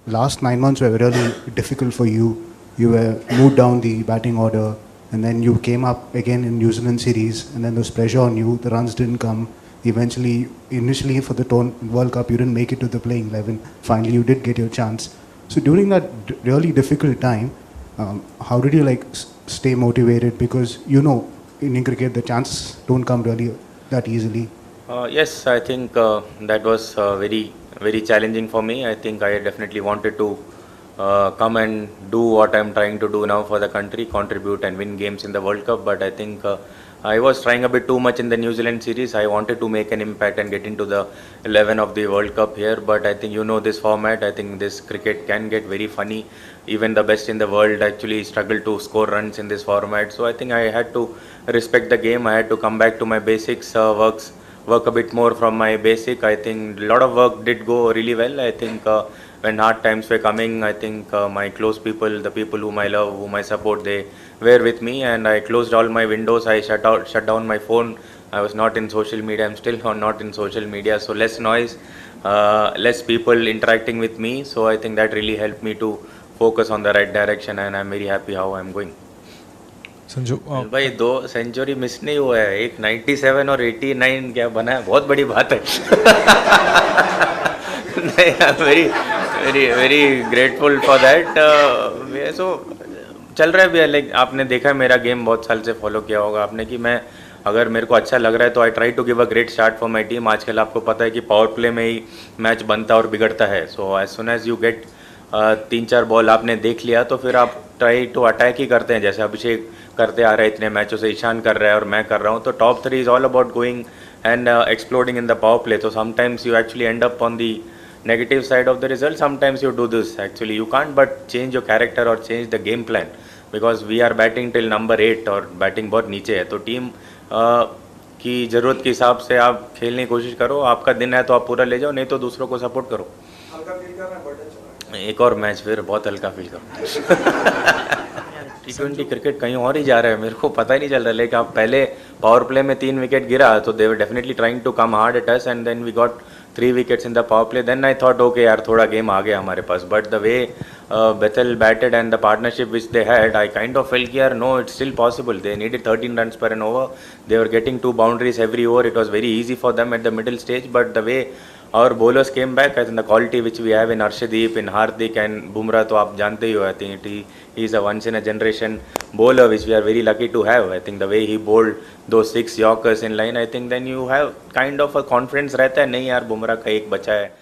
Last 9 months were really difficult for you. You were moved down the batting order, and then you came up again in New Zealand series, and then there was pressure on you. The runs didn't come. Initially for the World Cup, you didn't make it to the playing 11. Finally, you did get your chance. So during that really difficult time, how did you stay motivated? Because in Indian cricket, the chances don't come really that easily. Yes, I think that was very challenging for me. I think I definitely wanted to come and do what I'm trying to do now for the country, contribute and win games in the World Cup. But I think I was trying a bit too much in the New Zealand series. I wanted to make an impact and get into the 11 of the World Cup here. But I think this format. I think this cricket can get very funny. Even the best in the world actually struggle to score runs in this format. So I think I had to respect the game. I had to come back to my basics, work a bit more from my basic. I think a lot of work did go really well. I think when hard times were coming, I think my close people, the people whom I love, whom I support, they were with me, and I closed all my windows. I shut down my phone. I was not in social media. I'm still not in social media, so less noise, less people interacting with me. So I think that really helped me to focus on the right direction, and I'm very happy how I'm going. Sanju भाई 2 century miss नहीं हुआ है, एक 97 और 89 क्या बना है, बहुत बड़ी बात है. नहीं, I am very very very grateful for that. So चल रहा है भी. लाइक आपने देखा है मेरा गेम, बहुत साल से फॉलो किया होगा आपने, कि मैं अगर मेरे को अच्छा लग रहा है तो I try to give a great start for my team. आजकल आपको पता है कि पावर प्ले में ही मैच बनता और बिगड़ता है. So as soon as you get 3-4 ball आपने देख लिया तो फिर आप ट्राई टू अटैक ही करते हैं, जैसे अभिषेक करते आ रहे हैं इतने मैचों से, ईशान कर रहा है और मैं कर रहा हूँ. तो top 3 is all about going and exploding in the power play. तो sometimes you actually end up on the negative side of the result. Sometimes you do this, actually you can't but change your character or change the game plan, because we are batting till number 8 और batting बहुत नीचे है. तो team की ज़रूरत के हिसाब से आप खेलने की कोशिश करो. आपका दिन है तो आप पूरा ले जाओ, नहीं तो दूसरों को सपोर्ट करो. हल्का फील कर रहा है, बर्डन चला है. एक और मैच फिर बहुत हल्का फील करो. T20 क्रिकेट कहीं और ही जा रहा है, मेरे को पता ही नहीं चल रहा. लेकिन आप पहले पावर प्ले में 3 विकेट गिरा तो they were definitely trying to come hard at us, and then we got 3 wickets in the power play. Then I thought, okay यार थोड़ा गेम आ गया हमारे पास. But the way Bethel batted and the partnership which they had, I kind of felt यार no, it's still possible. They needed 13 runs per an over. They were getting 2 boundaries every over. It was very easy for them at the middle stage. But the way our bowlers came back, I think the quality which we have in Arshdeep, in Hardik and Bumrah, तो आप जानते ही हो. I think he is a once in a generation bowler which we are very lucky to have. I think the way he bowled those 6 Yorkers in line, I think then you have kind of a confidence रहता है, नहीं यार बुमराह का एक बचा है.